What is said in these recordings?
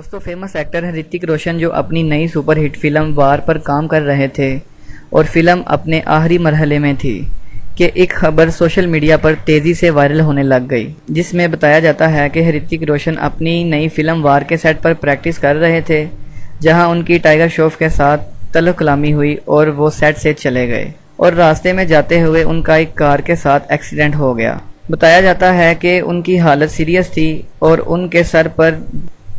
दोस्तों, famous actor हैं ऋतिक रोशन जो अपनी नई सुपरहिट फिल्म वार पर काम कर रहे थे और फिल्म अपने आखिरी मरहले में थी कि एक खबर सोशल मीडिया पर तेज़ी से वायरल होने लग गई, जिसमें बताया जाता है कि ऋतिक रोशन अपनी नई फिल्म वार के सेट पर प्रैक्टिस कर रहे थे, जहां उनकी टाइगर श्रॉफ के साथ तलब कलामी हुई और वो सेट से चले गए और रास्ते में जाते हुए उनका एक कार के साथ एक्सीडेंट हो गया। बताया जाता है कि उनकी हालत सीरियस थी और उनके सर पर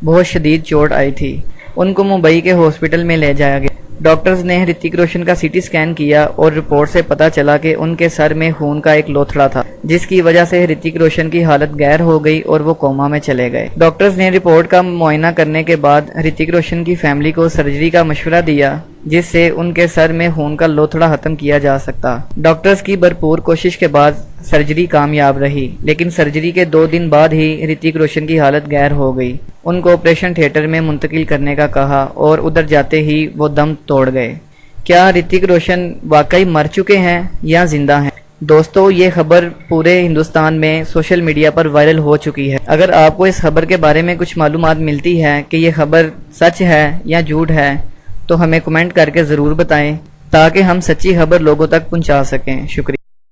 बहुत शदीद चोट आई थी। उनको मुंबई के हॉस्पिटल में ले जाया गया। डॉक्टर्स ने ऋतिक रोशन का सीटी स्कैन किया और रिपोर्ट से पता चला कि उनके सर में खून का एक लोथड़ा था, जिसकी वजह से ऋतिक रोशन की हालत गैर हो गई और वो कोमा में चले गए। डॉक्टर्स ने रिपोर्ट का मुआयना करने के बाद ऋतिक रोशन की फैमिली को सर्जरी का मशवरा दिया, जिससे उनके सर में खून का लोथड़ा खत्म किया जा सकता। डॉक्टर्स की भरपूर कोशिश के बाद सर्जरी कामयाब रही, लेकिन सर्जरी के 2 दिन बाद ही ऋतिक रोशन की हालत गैर हो गई। उनको ऑपरेशन थिएटर में मुंतकिल करने का कहा और उधर जाते ही वो दम तोड़ गए। क्या ऋतिक रोशन वाकई मर चुके हैं या जिंदा हैं? दोस्तों, ये खबर पूरे हिंदुस्तान में सोशल मीडिया पर वायरल हो चुकी है। अगर आपको इस खबर के बारे में कुछ मालूमात मिलती है कि ये खबर सच है या झूठ है, तो हमें कमेंट करके ज़रूर बताएं ताकि हम सच्ची खबर लोगों तक पहुंचा सकें। शुक्रिया।